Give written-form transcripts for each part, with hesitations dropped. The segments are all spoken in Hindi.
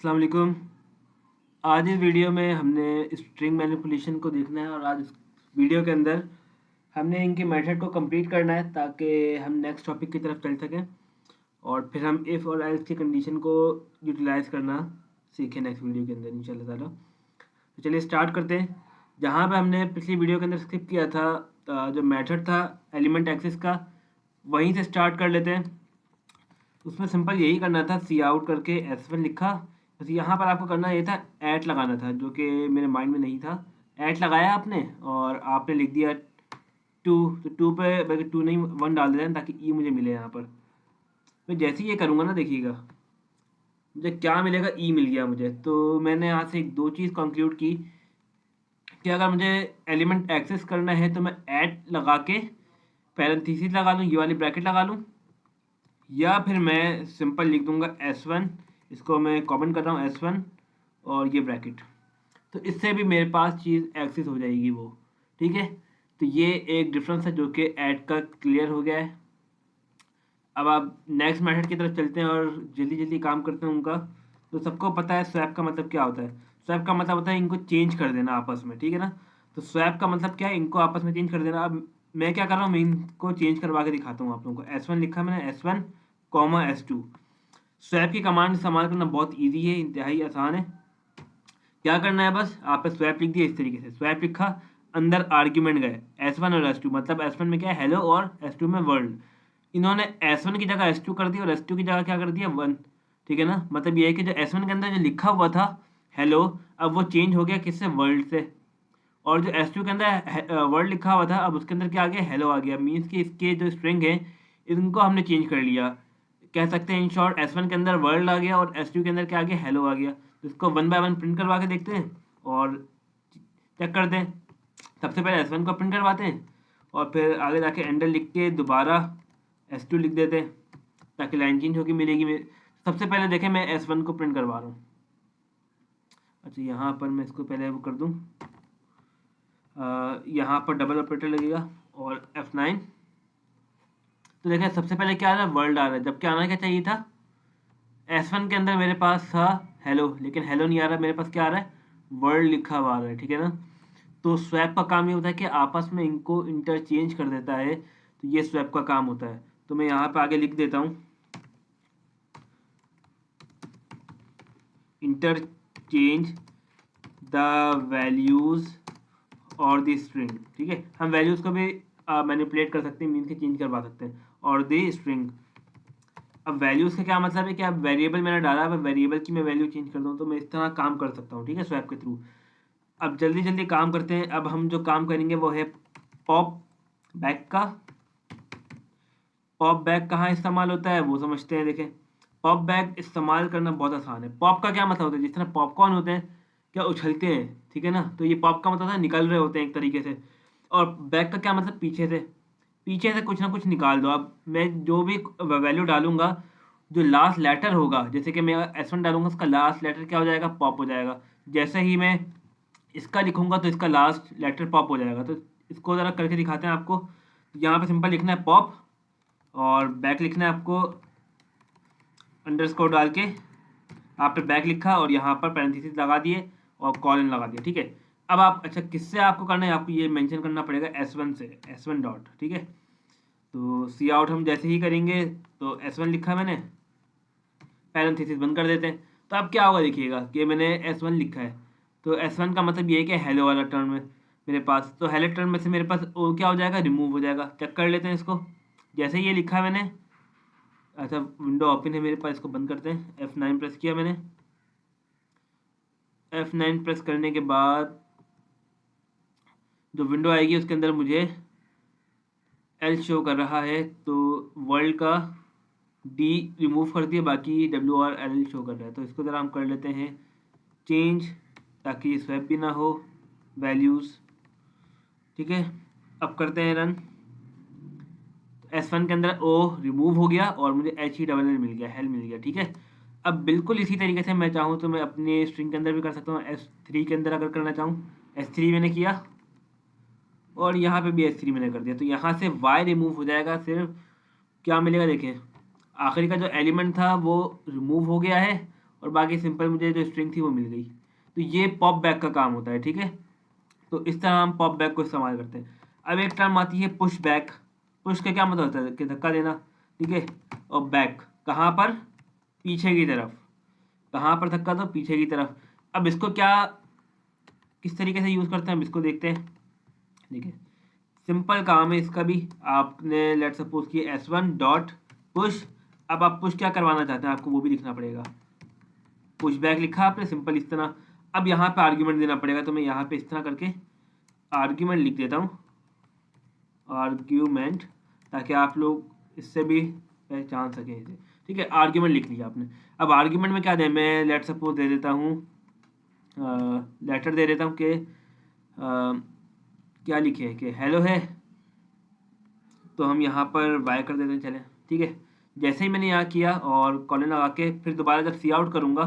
अस्सलाम वालेकुम। आज इस वीडियो में हमने स्ट्रिंग मैनिपुलेशन को देखना है और आज इस वीडियो के अंदर हमने इनके मेथड को कंप्लीट करना है ताकि हम नेक्स्ट टॉपिक की तरफ चल सकें और फिर हम इफ़ और एल्स की कंडीशन को यूटिलाइज़ करना सीखें नेक्स्ट वीडियो के अंदर इंशाल्लाह ताला। तो चलिए स्टार्ट करते हैं। जहाँ पे हमने पिछली वीडियो के अंदर स्किप किया था जो मेथड था एलिमेंट एक्सिस का, वहीं से स्टार्ट कर लेते हैं। उसमें सिंपल यही करना था, सी आउट करके S1 लिखा। बस यहाँ पर आपको करना ये था, ऐट लगाना था, जो कि मेरे माइंड में नहीं था। ऐट लगाया आपने और आपने लिख दिया 2, तो 2 पे बल्कि 2 नहीं 1 डाल देना ताकि ई मुझे मिले यहाँ पर। मैं जैसे ही ये करूँगा ना, देखिएगा मुझे क्या मिलेगा, ई मिल गया मुझे। तो मैंने यहाँ से एक दो चीज़ कंक्लूड की कि अगर मुझे एलिमेंट एक्सेस करना है तो मैं ऐट लगा के पैरेंथेसिस लगा लूँ, ये वाली ब्रैकेट लगा लूँ, या फिर मैं सिंपल लिख दूंगा S1, इसको मैं कमेंट कर रहा हूँ S1 और ये ब्रैकेट। तो इससे भी मेरे पास चीज़ एक्सेस हो जाएगी वो, ठीक है। तो ये एक डिफरेंस है जो कि ऐड का क्लियर हो गया है। अब आप नेक्स्ट मेथड की तरफ चलते हैं और जल्दी जल्दी काम करते हैं उनका। तो सबको पता है स्वैप का मतलब क्या होता है। स्वैप का मतलब होता है इनको चेंज कर देना आपस में, ठीक है ना। तो स्वैप का मतलब क्या है, इनको आपस में चेंज कर देना। अब मैं क्या कर रहा हूँ, मैं इनको चेंज करवा के दिखाता हूँ आप लोगों को। S1 लिखा मैंने, S1 कॉमा S2। स्वैप की कमांड इस्तेमाल करना बहुत ईजी है, इंतहाई आसान है। क्या करना है, बस आपने स्वैप लिख दिया इस तरीके से, स्वैप लिखा, अंदर आर्ग्यूमेंट गए S1 और S2, मतलब S1 में क्या है, हेलो, और S2 में वर्ल्ड। इन्होंने S1 की जगह S2 कर दिया और S2 की जगह क्या कर दिया, 1, ठीक है ना। मतलब ये है कि जो S1 के अंदर जो लिखा हुआ था हेलो, अब वो चेंज हो गया किससे, वर्ल्ड से। और जो S2 के अंदर वर्ड लिखा हुआ था, अब उसके अंदर क्या आ गया, हेलो आ गया। मीन्स कि इसके जो स्ट्रिंग है इनको हमने चेंज कर लिया। कह सकते हैं इन शॉर्ट, S1 के अंदर वर्ल्ड आ गया और S2 के अंदर क्या आ गया, हेलो आ गया। तो इसको 1 बाय 1 प्रिंट करवा के देखते हैं और चेक करते हैं। सबसे पहले S1 को प्रिंट करवाते हैं और फिर आगे जाके एंडर लिख के दोबारा S2 लिख देते हैं ताकि लाइन चेंज होगी मिलेगी मेरे। सबसे पहले देखें, मैं S1 को प्रिंट करवा रहा हूँ। अच्छा, यहाँ पर मैं इसको पहले वो कर दूँ, यहाँ पर डबल ऑपरेटर लगेगा और F9। तो देखें सबसे पहले क्या आ रहा है, वर्ल्ड आ रहा है, जबकि आना क्या चाहिए था, S1 के अंदर मेरे पास था हेलो, लेकिन हेलो नहीं आ रहा, मेरे पास क्या आ रहा है, वर्ल्ड लिखा हुआ आ रहा है, ठीक है ना। तो स्वैप का काम ये होता है कि आपस में इनको इंटरचेंज कर देता है। तो ये स्वैप का काम होता है। तो मैं यहाँ पे आगे लिख देता हूँ, इंटरचेंज द वैल्यूज़ और द स्ट्रिंग, ठीक है। हम वैल्यूज़ को भी मैनिपुलेट कर सकते हैं, मीन के चेंज करवा सकते हैं, और द स्ट्रिंग। अब वैल्यूज़ का क्या मतलब है कि अब वेरिएबल मैंने डाला, अब वेरिएबल की मैं वैल्यू चेंज कर दूँ तो मैं इस तरह काम कर सकता हूँ, ठीक है, स्वैप के थ्रू। अब जल्दी जल्दी काम करते हैं। अब हम जो काम करेंगे वो है पॉप बैक का। पॉप बैक कहाँ इस्तेमाल होता है वो समझते हैं। देखें, पॉप बैक इस्तेमाल करना बहुत आसान है। पॉप का क्या मतलब होता है, जिस तरह पॉपकॉर्न होते हैं क्या उछलते हैं, ठीक है ना। तो ये पॉप का मतलब है निकल रहे होते हैं एक तरीके से। और बैक का क्या मतलब, पीछे से, पीछे से कुछ ना कुछ निकाल दो। अब मैं जो भी वैल्यू डालूंगा, जो लास्ट लेटर होगा, जैसे कि मैं S1 डालूंगा, उसका लास्ट लेटर क्या हो जाएगा, पॉप हो जाएगा। जैसे ही मैं इसका लिखूंगा तो इसका लास्ट लेटर पॉप हो जाएगा। तो इसको ज़रा करके दिखाते हैं आपको। यहाँ पे सिंपल लिखना है पॉप और बैक लिखना है आपको अंडरस्कोर डाल के। आपने बैक लिखा और यहाँ पर पैरेंथेसिस लगा दिए और कॉलन लगा दिया, ठीक है। अब आप, अच्छा किससे आपको करना है, आपको ये मेंशन करना पड़ेगा S1 से, S1 डॉट, ठीक है। तो सी आउट हम जैसे ही करेंगे तो S1 लिखा मैंने, पैरेंथेसिस बंद कर देते हैं। तो अब क्या होगा, देखिएगा कि मैंने S1 लिखा है, तो S1 का मतलब ये है कि हेलो वाला टर्म है मेरे पास। तो हेलो टर्म में से मेरे पास वो क्या हो जाएगा, रिमूव हो जाएगा। चेक कर लेते हैं इसको। जैसे ही ये लिखा है मैंने, अच्छा विंडो ओपन है मेरे पास, इसको बंद करते हैं। F9 प्रेस किया मैंने। F9 प्रेस करने के बाद जो विंडो आएगी उसके अंदर मुझे एल शो कर रहा है, तो वर्ल्ड का डी रिमूव कर दिया, बाकी डब्ल्यू और एल शो कर रहा है। तो इसको ज़रा हम कर लेते हैं चेंज, ताकि स्वैप भी ना हो वैल्यूज़, ठीक है। अब करते हैं रन। S1 के अंदर ओ रिमूव हो गया और मुझे HE मिल गया, हेल मिल गया, ठीक है। अब बिल्कुल इसी तरीके से मैं चाहूँ तो मैं अपने स्ट्रिंग के अंदर भी कर सकता हूँ। S3 के अंदर अगर करना चाहूँ, S3 मैंने किया और यहाँ पे भी S3 मैंने कर दिया, तो यहाँ से Y रिमूव हो जाएगा। सिर्फ क्या मिलेगा, देखें आखिरी का जो एलिमेंट था वो रिमूव हो गया है और बाकी सिंपल मुझे जो स्ट्रिंग थी वो मिल गई। तो ये पॉप बैक का काम होता है, ठीक है। तो इस तरह हम पॉप बैक को इस्तेमाल करते हैं। अब एक टर्म आती है पुश बैक। पुश का क्या मतलब होता है कि धक्का देना, ठीक है। और बैक कहाँ पर, पीछे की तरफ। कहाँ पर धक्का दो, पीछे की तरफ। अब इसको क्या किस तरीके से यूज़ करते हैं हम इसको देखते हैं, ठीक है। सिंपल काम है इसका भी। आपने लेट सपोज कि S1 डॉट पुश। अब आप पुश क्या करवाना चाहते हैं आपको वो भी लिखना पड़ेगा। पुश बैक लिखा आपने सिंपल इस तरह। अब यहाँ पे आर्ग्यूमेंट देना पड़ेगा, तो मैं यहाँ पे इस तरह करके आर्ग्यूमेंट लिख देता हूँ, आर्ग्यूमेंट, ताकि आप लोग इससे भी पहचान सकें इसे, ठीक है। आर्ग्यूमेंट लिख लिया आपने। अब आर्ग्यूमेंट में क्या दें, मैं लेट सपोज दे देता हूँ लेटर दे देता हूँ कि क्या लिखे कि हेलो है। तो हम यहाँ पर वाई कर देते हैं, चलें, ठीक है। जैसे ही मैंने यहाँ किया और कॉलन लगा के फिर दोबारा जब सी आउट करूँगा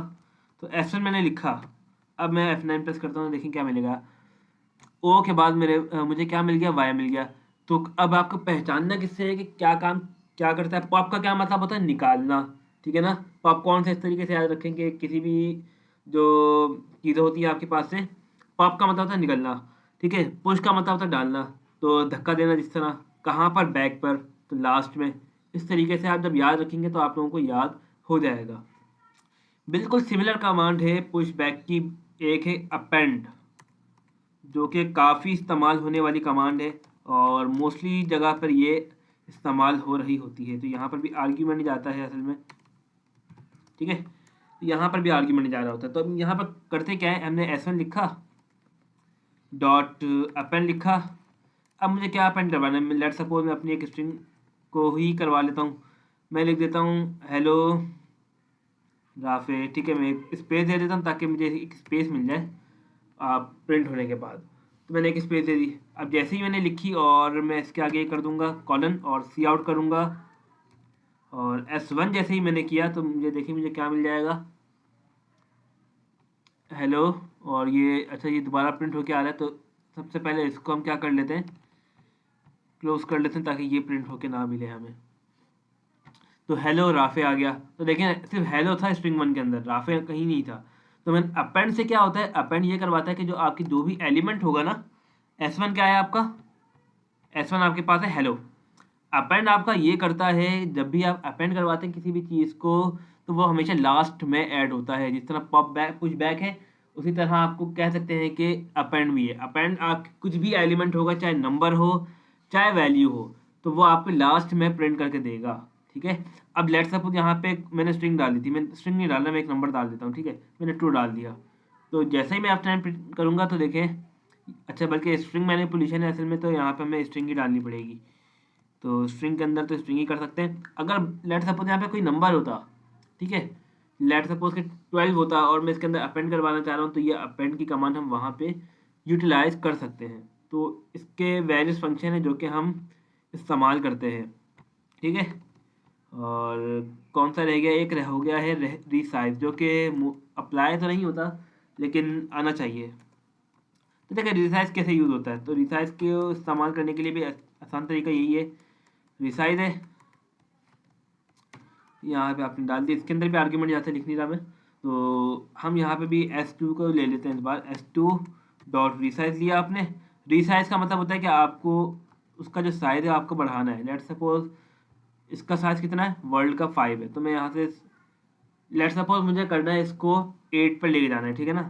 तो F1 मैंने लिखा। अब मैं F9 प्रेस करता हूँ, देखें क्या मिलेगा। ओ के बाद मुझे क्या मिल गया, वाई मिल गया। तो अब आपको पहचानना किससे है कि क्या काम क्या करता है। पॉप का क्या मतलब होता है, निकालना, ठीक है ना। पॉपकॉर्न से इस तरीके से याद रखें कि किसी भी जो चीज़ें होती है आपके पास से, पॉप का मतलब होता है निकलना, ठीक है। पुश का मतलब होता है डालना, तो धक्का देना जिस तरह। कहाँ पर, बैक पर, तो लास्ट में। इस तरीके से आप जब याद रखेंगे तो आप लोगों को याद हो जाएगा। बिल्कुल सिमिलर कमांड है पुश बैक की, एक है अपेंड, जो कि काफ़ी इस्तेमाल होने वाली कमांड है और मोस्टली जगह पर ये इस्तेमाल हो रही होती है। तो यहाँ पर भी आर्ग्यूमेंट जाता है असल में, ठीक है। तो यहाँ पर भी आर्ग्यूमेंट जा रहा होता है। तो अब यहाँ पर करते क्या है, हमने S1 लिखा डॉट अपेंड लिखा। अब मुझे क्या अपेंड करवाना है, लेट सपोज मैं अपनी एक स्ट्रिंग को ही करवा लेता हूँ। मैं लिख देता हूँ हेलो राफे, ठीक है। मैं एक स्पेस दे देता हूँ ताकि मुझे एक स्पेस मिल जाए आप प्रिंट होने के बाद। तो मैंने एक स्पेस दे दी। अब जैसे ही मैंने लिखी और मैं इसके आगे कर दूंगा कॉलन और सी आउट करूँगा और S1 जैसे ही मैंने किया तो मुझे देखिए मुझे क्या मिल जाएगा, हेलो। और ये अच्छा ये दोबारा प्रिंट होके आ रहा है। तो सबसे पहले इसको हम क्या कर लेते हैं, क्लोज कर लेते हैं ताकि ये प्रिंट होके ना मिले हमें। तो हेलो राफे आ गया। तो देखें सिर्फ हेलो था स्ट्रिंग 1 के अंदर, राफे कहीं नहीं था। तो मैं अपेंड से क्या होता है, अपेंड ये करवाता है कि जो आपकी जो भी एलिमेंट होगा ना, S1 क्या है आपका, S1 आपके पास है हेलो। अपेंड आपका ये करता है जब भी आप अपेंड करवाते हैं किसी भी चीज़ को तो वो हमेशा लास्ट में ऐड होता है। जिस तरह पॉप बैक पुश बैक है उसी तरह आपको कह सकते हैं कि अपेंड भी है। अपेंड आप कुछ भी एलिमेंट होगा, चाहे नंबर हो चाहे वैल्यू हो, तो वो आपको लास्ट में प्रिंट करके देगा, ठीक है। अब लेट सपोज यहाँ पे मैंने स्ट्रिंग डाल दी थी, मैं स्ट्रिंग नहीं डालना, मैं एक नंबर डाल देता हूँ, ठीक है। मैंने 2 डाल दिया। तो जैसे ही मैं F9 प्रिंट करूँगा तो देखें, अच्छा बल्कि स्ट्रिंग मैनिपुलेशन है असल में, तो यहाँ पे हमें स्ट्रिंग ही डालनी पड़ेगी। तो स्ट्रिंग के अंदर तो स्ट्रिंग ही कर सकते हैं। अगर लेट सपोज यहाँ पे कोई नंबर होता, ठीक है, लेट सपोज कि 12 होता और मैं इसके अंदर अपेंड करवाना चाह रहा हूँ, तो ये अपेंड की कमांड हम वहाँ पे यूटिलाइज कर सकते हैं। तो इसके वेरियस फंक्शन है जो कि हम इस्तेमाल करते हैं, ठीक है। और कौन सा रह गया, एक हो गया है रीसाइज, जो कि अप्लाई तो नहीं होता लेकिन आना चाहिए। तो देखिए रिसाइज कैसे यूज़ होता है, तो रिसाइज को इस्तेमाल करने के लिए भी आसान तरीका यही है। रिसाइज है, यहाँ पे आपने डाल दिया, इसके अंदर भी आर्ग्यूमेंट जैसे लिख नहीं रहा मैं। तो हम यहाँ पे भी S2 को ले लेते हैं इस बार। S2 डॉट रिसाइज लिया आपने। रिसाइज का मतलब होता है कि आपको उसका जो साइज़ है आपको बढ़ाना है। लेट सपोज इसका साइज़ कितना है, वर्ल्ड का 5 है, तो मैं यहाँ से लेट सपोज मुझे करना है इसको 8 पर लेके जाना है, ठीक है ना।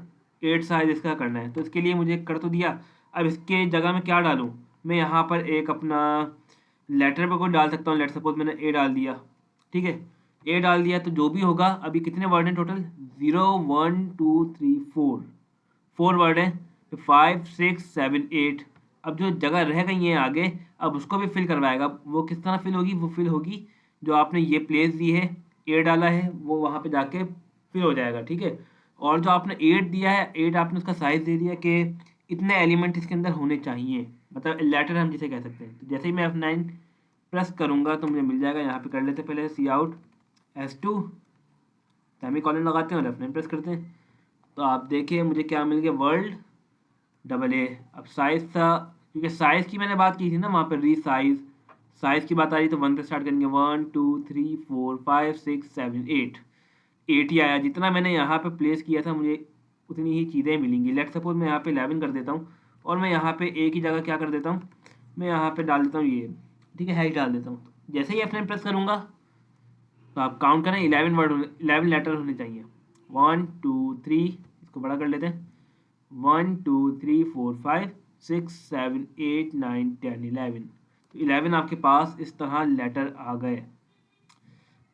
8 साइज इसका करना है, तो इसके लिए मुझे कर तो दिया। अब इसके जगह में क्या डालूँ, मैं यहाँ पर एक अपना लेटर पर कोई डाल सकता हूँ। लेट सपोज मैंने ए डाल दिया, ठीक है। ए डाल दिया तो जो भी होगा, अभी कितने वर्ड हैं टोटल, 0 1 2 3 4 वर्ड हैं। तो 5 6 7 8। अब जो जगह रह गई है आगे, अब उसको भी फिल करवाएगा। वो किस तरह फिल होगी, वो फिल होगी जो आपने ये प्लेस दी है, ए डाला है, वो वहाँ पे जाके फिल हो जाएगा, ठीक है। और जो आपने 8 दिया है, 8 आपने उसका साइज़ दे दिया कि इतने एलिमेंट इसके अंदर होने चाहिए, मतलब लेटर हम जिसे कह सकते हैं। तो जैसे ही मैं F9 प्रेस करूँगा तो मुझे मिल जाएगा। यहाँ पे कर लेते हैं पहले सी आउट S2 सेमीकोलन लगाते हैं और F9 प्रेस करते हैं। तो आप देखिए मुझे क्या मिल गया, वर्ल्ड डबल ए। अब साइज़ था, क्योंकि साइज़ की मैंने बात की थी ना वहाँ पर, साइज़ की बात आ रही तो 1 पे स्टार्ट करेंगे, 1 2 3 4 5 6 7 8, 8 ही आया। जितना मैंने यहाँ पे प्लेस किया था मुझे उतनी ही चीज़ें मिलेंगी। लेट सपोज मैं यहाँ पे 11 कर देता हूँ और मैं यहाँ पे एक ही जगह क्या कर देता हूँ, मैं यहाँ पे डाल देता हूँ ये, ठीक है, हैश डाल देता हूँ। जैसे ही F9 प्रेस करूँगा तो आप काउंट करें 11 वर्ड 11 लेटर होने चाहिए। 1 2 3, इसको बड़ा कर लेते हैं, 1 2 3 4 5 6 7 8 9 10 11। तो 11 आपके पास इस तरह लेटर आ गए।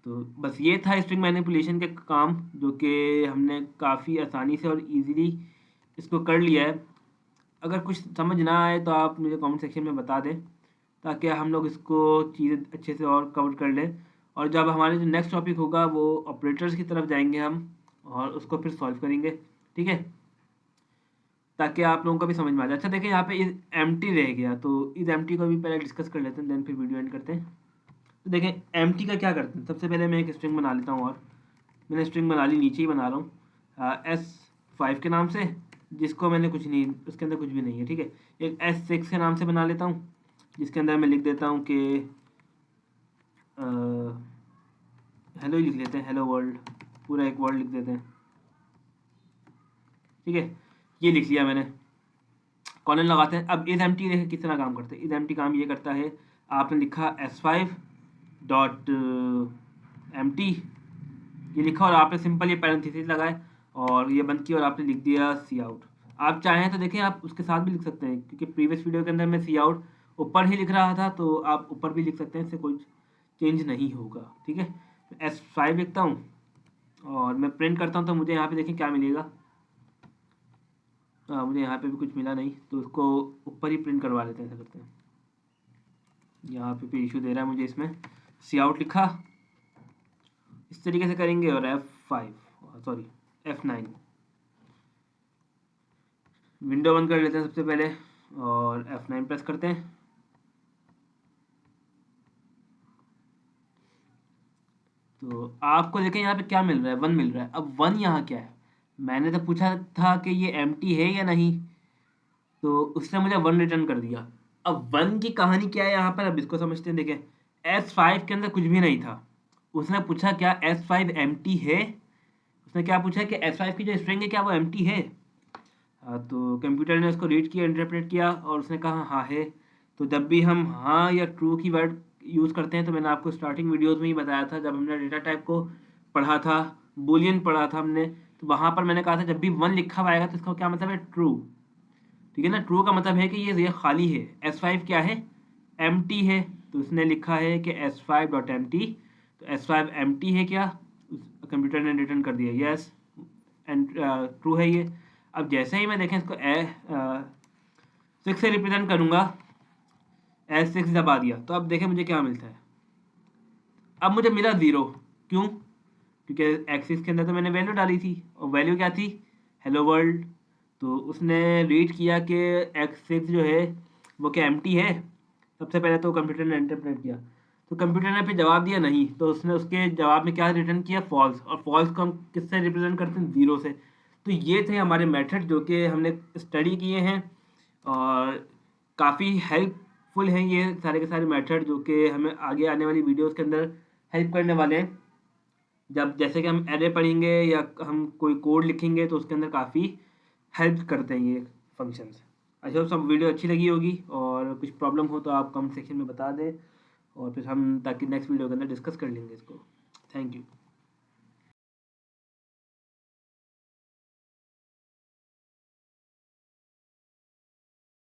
तो बस ये था स्ट्रिंग मैनिपुलेशन के काम, जो कि हमने काफ़ी आसानी से और इजीली इसको कर लिया है। अगर कुछ समझ ना आए तो आप मुझे कमेंट सेक्शन में बता दें, ताकि हम लोग इसको चीज़ें अच्छे से और कवर कर लें। और जब हमारे जो नेक्स्ट टॉपिक होगा वो ऑपरेटर्स की तरफ जाएंगे हम, और उसको फिर सॉल्व करेंगे, ठीक है, ताकि आप लोगों को भी समझ में आ जाए। अच्छा देखिए, यहाँ पे इज एम्प्टी रह गया, तो इस एम्प्टी को भी पहले डिस्कस कर लेते हैं, देन फिर वीडियो एंड करते हैं। तो देखें एम्प्टी का क्या करते हैं। सबसे पहले मैं एक स्ट्रिंग बना लेता हूँ, और मैंने स्ट्रिंग बना ली, नीचे ही बना रहा हूँ S5 के नाम से, जिसको मैंने कुछ नहीं, उसके अंदर कुछ भी नहीं है, ठीक है। एक S6 के नाम से बना लेता हूँ, जिसके अंदर मैं लिख देता हूँ कि हेलो ही लिख लेते हैं, हेलो वर्ल्ड, पूरा एक वर्ड लिख देते हैं, ठीक है। ये लिख लिया मैंने, कॉलन लगाते हैं। अब इज एम्प्टी देखें किस तरह काम करते हैं। इज एम्प्टी काम ये करता है, आपने लिखा S5 डॉट एम्प्टी, ये लिखा और आपने सिंपल ये पैरेंथेसिस लगाए और ये बंद किया और आपने लिख दिया सी आउट। आप चाहें तो देखें आप उसके साथ भी लिख सकते हैं, क्योंकि प्रीवियस वीडियो के अंदर मैं सी आउट ऊपर ही लिख रहा था, तो आप ऊपर भी लिख सकते हैं, इससे कोई चेंज नहीं होगा, ठीक है। S5 लिखता हूँ और मैं प्रिंट करता हूँ, तो मुझे यहाँ पे देखें क्या मिलेगा। मुझे यहाँ पे भी कुछ मिला नहीं, तो उसको ऊपर ही प्रिंट करवा लेते हैं, ऐसा करते हैं। यहाँ पे इशू दे रहा है मुझे, इसमें सी आउट लिखा, इस तरीके से करेंगे, और F9 विंडो बंद कर लेते हैं सबसे पहले, और F9 प्रेस करते हैं। तो आपको देखें यहाँ पे क्या मिल रहा है, 1 मिल रहा है। अब 1 यहाँ क्या है, मैंने तो पूछा था कि ये एम्प्टी है या नहीं, तो उसने मुझे 1 रिटर्न कर दिया। अब 1 की कहानी क्या है यहाँ पर, अब इसको समझते हैं। देखें S5 के अंदर कुछ भी नहीं था, उसने पूछा क्या S5 एम्प्टी है। उसने क्या पूछा कि S5 की जो स्ट्रिंग है क्या वो एम्प्टी है। तो कंप्यूटर ने उसको रीड किया, इंटरप्रेट किया, और उसने कहा हाँ है। तो जब भी हम हाँ या ट्रू की वर्ड यूज़ करते हैं, तो मैंने आपको स्टार्टिंग वीडियोस में ही बताया था, जब हमने डेटा टाइप को पढ़ा था, बूलियन पढ़ा था हमने, तो वहाँ पर मैंने कहा था जब भी 1 लिखा हुआ आएगा तो इसका क्या मतलब है, ट्रू, ठीक है ना। ट्रू का मतलब है कि ये खाली है। S5 क्या है, एम्प्टी है। तो उसने लिखा है कि S5 डॉट एम्प्टी, तो S5 एम्प्टी है क्या, कंप्यूटर ने रिटर्न कर दिया यस एंड ट्रू है ये। अब जैसे ही मैं देखें इसको 6 से रिप्रेजेंट करूँगा, S6 दबा दिया, तो अब देखें मुझे क्या मिलता है। अब मुझे मिला 0, क्यों, क्योंकि एक्सिस के अंदर तो मैंने वैल्यू डाली थी, और वैल्यू क्या थी, हेलो वर्ल्ड। तो उसने रीड किया कि X6 जो है वो क्या एम्प्टी है। सबसे पहले तो कंप्यूटर ने इंटरप्रेट किया, तो कंप्यूटर ने फिर जवाब दिया नहीं, तो उसने उसके जवाब में क्या रिटर्न किया, फॉल्स। और फॉल्स को हम किससे रिप्रेजेंट करते हैं, 0 से। तो ये थे हमारे मेथड जो कि हमने स्टडी किए हैं, और काफ़ी हेल्पफुल हैं ये सारे के सारे मेथड, जो कि हमें आगे आने वाली वीडियोस के अंदर हेल्प करने वाले हैं। जब जैसे कि हम एरे पढ़ेंगे या हम कोई कोड लिखेंगे, तो उसके अंदर काफ़ी हेल्प करते हैं ये फंक्शंस। आई होप सब वीडियो अच्छी लगी होगी, और कुछ प्रॉब्लम हो तो आप कमेंट सेक्शन में बता दें, और फिर हम ताकि नेक्स्ट वीडियो के अंदर डिस्कस कर लेंगे इसको। Thank you.